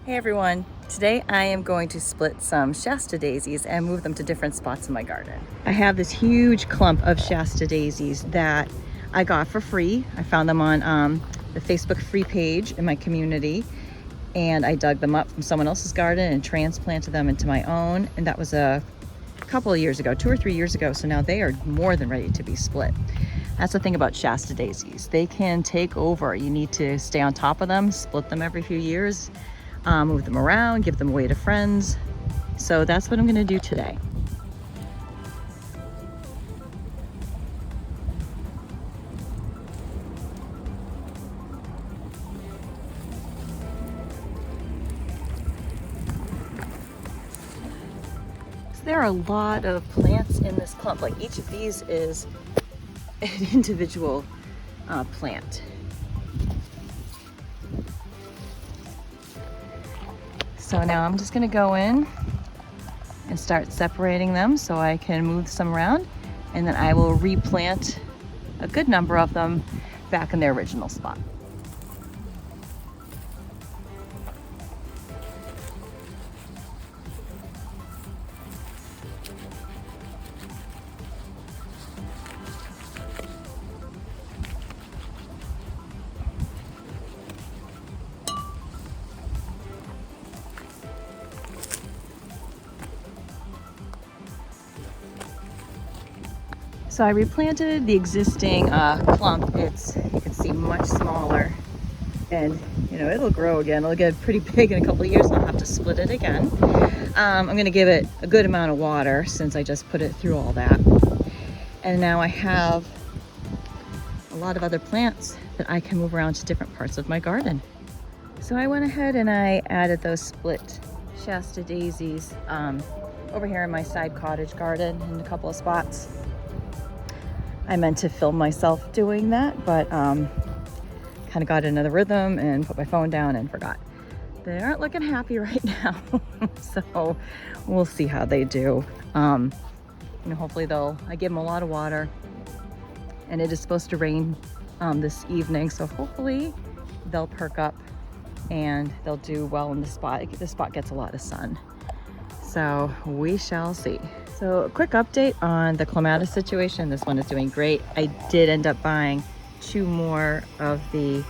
Hey everyone, today I am going to split some Shasta Daisies and move them to different spots in my garden. I have this huge clump of Shasta Daisies that I got for free. I found them on the Facebook free page in my community, and I dug them up from someone else's garden and transplanted them into my own, and that was a couple of years ago, 2 or 3 years ago, so now they are more than ready to be split. That's the thing about Shasta Daisies. They can take over. You need to stay on top of them, split them every few years, move them around, give them away to friends. So that's what I'm gonna do today. So there are a lot of plants in this clump. Like each of these is an individual plant. So now I'm just gonna go in and start separating them so I can move some around, and then I will replant a good number of them back in their original spot. So I replanted the existing clump. It's, you can see, much smaller, and it'll grow again. It'll get pretty big in a couple of years and I'll have to split it again. I'm gonna give it a good amount of water since I just put it through all that. And now I have a lot of other plants that I can move around to different parts of my garden. So I went ahead and I added those split Shasta Daisies over here in my side cottage garden in a couple of spots. I meant to film myself doing that, but kind of got into the rhythm and put my phone down and forgot. They aren't looking happy right now, so we'll see how they do. Hopefully I give them a lot of water, and it is supposed to rain this evening, so hopefully they'll perk up and they'll do well in the spot. This spot gets a lot of sun, so we shall see. So a quick update on the clematis situation. This one is doing great. I did end up buying 2 more of the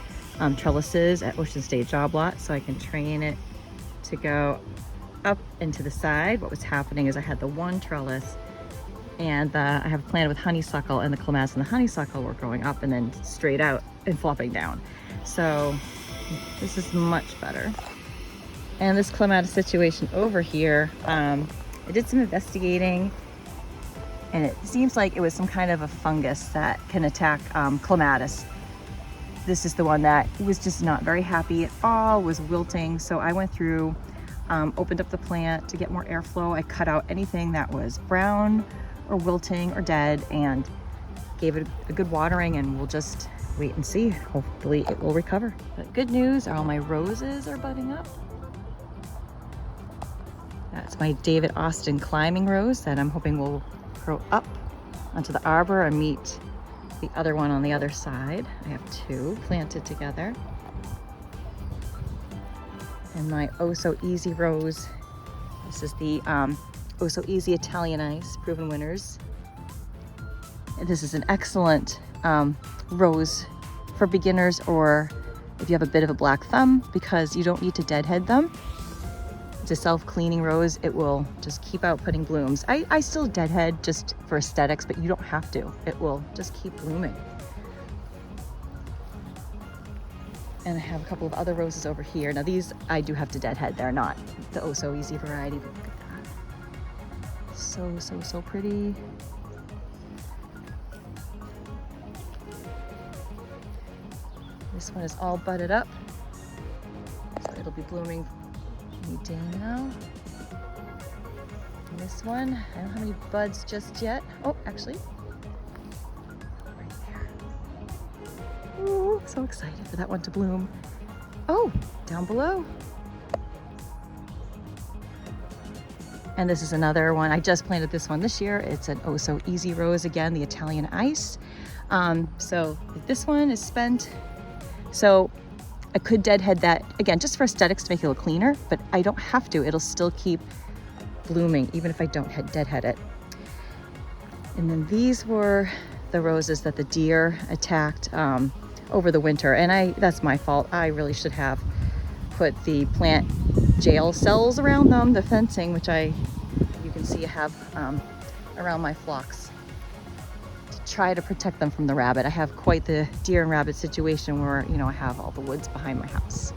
trellises at Ocean State Job Lot, so I can train it to go up and to the side. What was happening is I had the one trellis, and I have planted with honeysuckle, and the clematis and the honeysuckle were growing up and then straight out and flopping down. So this is much better. And this clematis situation over here, I did some investigating, and it seems like it was some kind of a fungus that can attack clematis. This is the one that was just not very happy at all, was wilting. So I went through, opened up the plant to get more airflow. I cut out anything that was brown or wilting or dead and gave it a good watering, and we'll just wait and see. Hopefully it will recover. But good news, all my roses are budding up. That's my David Austin climbing rose that I'm hoping will grow up onto the arbor and meet the other one on the other side. I have 2 planted together. And my Oh So Easy rose. This is the Oh So Easy Italian Ice, proven winners. And this is an excellent rose for beginners, or if you have a bit of a black thumb, because you don't need to deadhead them. It's a self-cleaning rose. It will just keep out putting blooms. I still deadhead just for aesthetics, but you don't have to. It will just keep blooming. And I have a couple of other roses over here. Now these I do have to deadhead. They're not the Oh So Easy variety, but look at that. So pretty. This one is all budded up, so it'll be blooming any day now. And this one, I don't have any buds just yet. Oh, actually, right there. Ooh, so excited for that one to bloom. Oh, down below. And this is another one. I just planted this one this year. It's an Oh So Easy rose again, the Italian Ice. So this one is spent. So I could deadhead that, again, just for aesthetics to make it look cleaner, but I don't have to. It'll still keep blooming even if I don't deadhead it. And then these were the roses that the deer attacked over the winter. And that's my fault. I really should have put the plant jail cells around them, the fencing, which you can see I have around my phlox to try to protect them from the rabbit. I have quite the deer and rabbit situation where, you know, I have all the woods behind my house.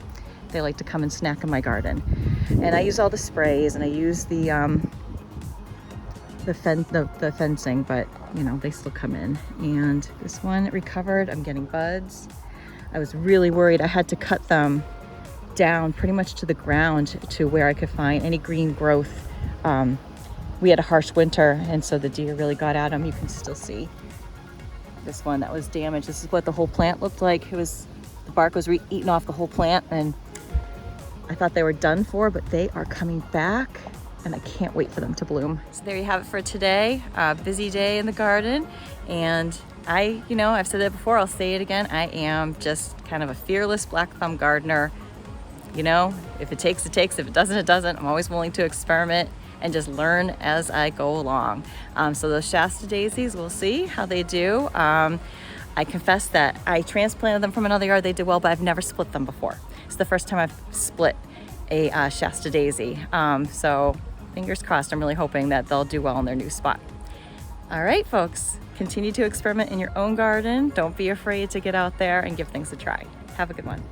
They like to come and snack in my garden. And I use all the sprays and I use the fencing, but you know, they still come in. And this one recovered. I'm getting buds. I was really worried. I had to cut them down pretty much to the ground to where I could find any green growth. We had a harsh winter, and so the deer really got at them. You can still see this one that was damaged. This is what the whole plant looked like. The bark was eaten off the whole plant, and I thought they were done for, but they are coming back, and I can't wait for them to bloom. So there you have it for today. Busy day in the garden, and I've said it before, I'll say it again. I am just kind of a fearless black thumb gardener. You know, if it takes, it takes. If it doesn't, it doesn't. I'm always willing to experiment and just learn as I go along. So those Shasta Daisies, we'll see how they do. I confess that I transplanted them from another yard. They did well, but I've never split them before. It's the first time I've split a Shasta Daisy. So fingers crossed, I'm really hoping that they'll do well in their new spot. All right, folks, continue to experiment in your own garden. Don't be afraid to get out there and give things a try. Have a good one.